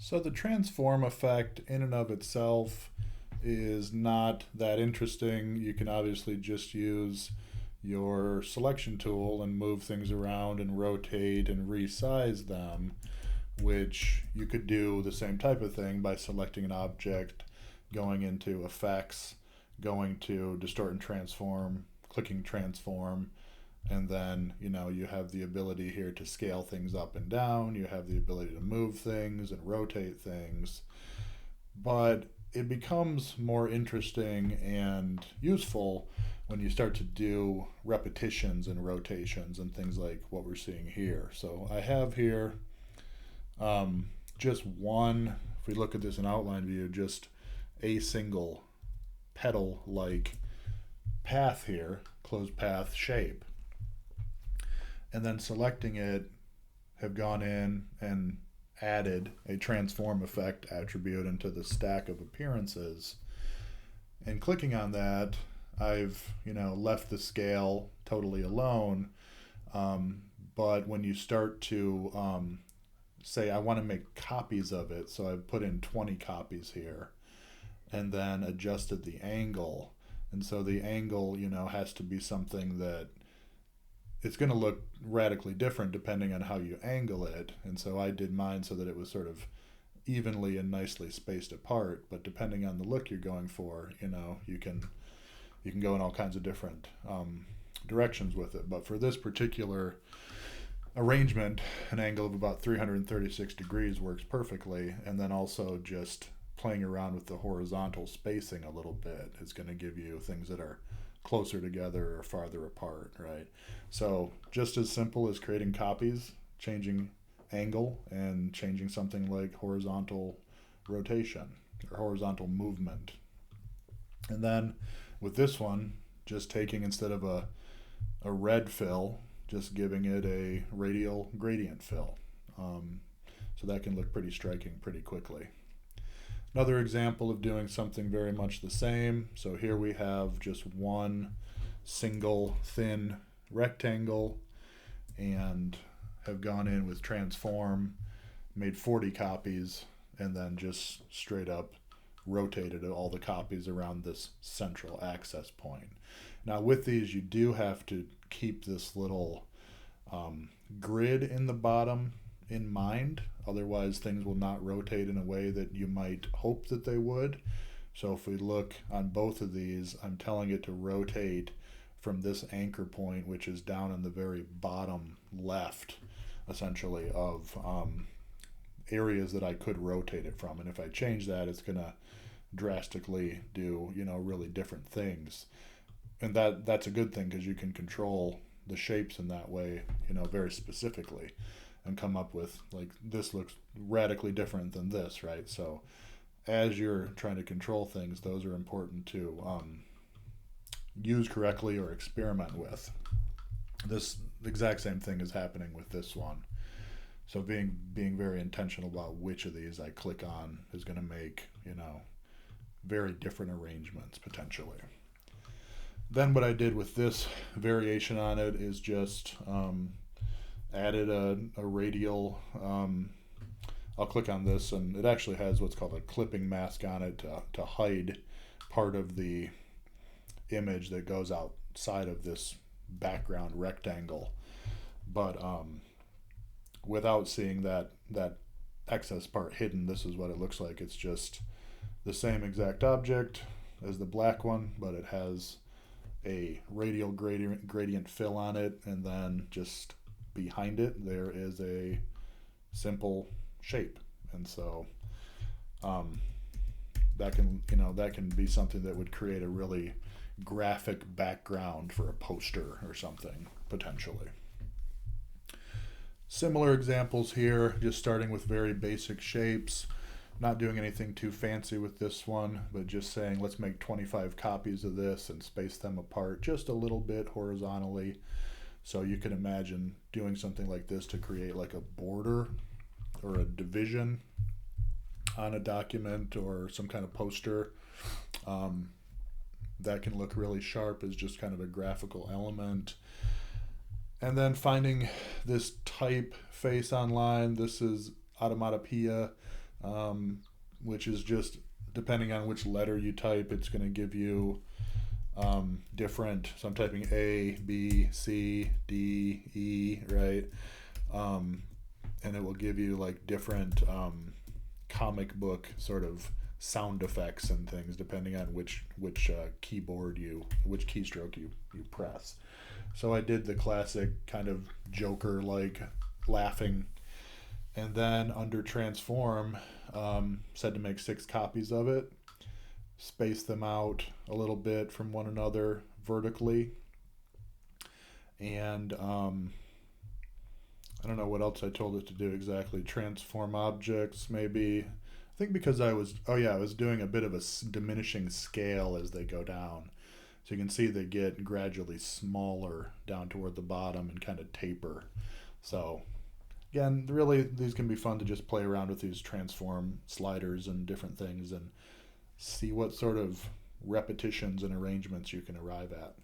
So the transform effect in and of itself is not that interesting. You can obviously just use your selection tool and move things around and rotate and resize them, which you could do the same type of thing by selecting an object, going into effects, going to distort and transform, clicking transform, and then you have the ability here to scale things up and down. You have the ability to move things and rotate things, but it becomes more interesting and useful when you start to do repetitions and rotations and things like what we're seeing here. So I have here just one, if we look at this in outline view, just a single petal like path here, closed path shape. And then selecting it, have gone in and added a transform effect attribute into the stack of appearances. And clicking on that, I've left the scale totally alone. But when you start to say I want to make copies of it, so I've put in 20 copies here, and then adjusted the angle. And so the angle, has to be something that it's going to look radically different depending on how you angle it. And so I did mine so that it was sort of evenly and nicely spaced apart. But depending on the look you're going for, you can go in all kinds of different directions with it. But for this particular arrangement, an angle of about 336 degrees works perfectly. And then also just playing around with the horizontal spacing a little bit is going to give you things that are closer together or farther apart, right? So just as simple as creating copies, changing angle, and changing something like horizontal rotation or horizontal movement. And then with this one, just taking, instead of a red fill, just giving it a radial gradient fill. So that can look pretty striking pretty quickly. Another example of doing something very much the same. So here we have just one single thin rectangle and have gone in with transform, made 40 copies, and then just straight up rotated all the copies around this central access point. Now with these, you do have to keep this little grid in the bottom in mind. Otherwise, things will not rotate in a way that you might hope that they would. So if we look on both of these, I'm telling it to rotate from this anchor point, which is down in the very bottom left, essentially, of areas that I could rotate it from. And if I change that, it's going to drastically do, really different things. And that's a good thing because you can control the shapes in that way, very specifically, and come up with, like, this looks radically different than this, right? So as you're trying to control things, those are important to use correctly or experiment with. This exact same thing is happening with this one. So being very intentional about which of these I click on is going to make, very different arrangements potentially. Then what I did with this variation on it is just added a radial. I'll click on this, and it actually has what's called a clipping mask on it to hide part of the image that goes outside of this background rectangle. But without seeing that excess part hidden, this is what it looks like. It's just the same exact object as the black one, but it has a radial gradient fill on it, and then just behind it there is a simple shape. And so that can be something that would create a really graphic background for a poster or something potentially. Similar examples here, just starting with very basic shapes, not doing anything too fancy with this one, but just saying let's make 25 copies of this and space them apart just a little bit horizontally. So you can imagine doing something like this to create like a border or a division on a document or some kind of poster. That can look really sharp as just kind of a graphical element. And then finding this type face online. This is Automatopoeia. which is just depending on which letter you type, it's going to give you different. So I'm typing A, B, C, D, E, right? And it will give you like different comic book sort of sound effects and things depending on which which keystroke you press. So I did the classic kind of Joker like laughing, and then under transform, said to make 6 copies of it, space them out a little bit from one another vertically, and I don't know what else I told it to do exactly. Transform objects, maybe. I think because I was doing a bit of a diminishing scale as they go down. So you can see they get gradually smaller down toward the bottom and kind of taper. So again, really, these can be fun to just play around with these transform sliders and different things and see what sort of repetitions and arrangements you can arrive at.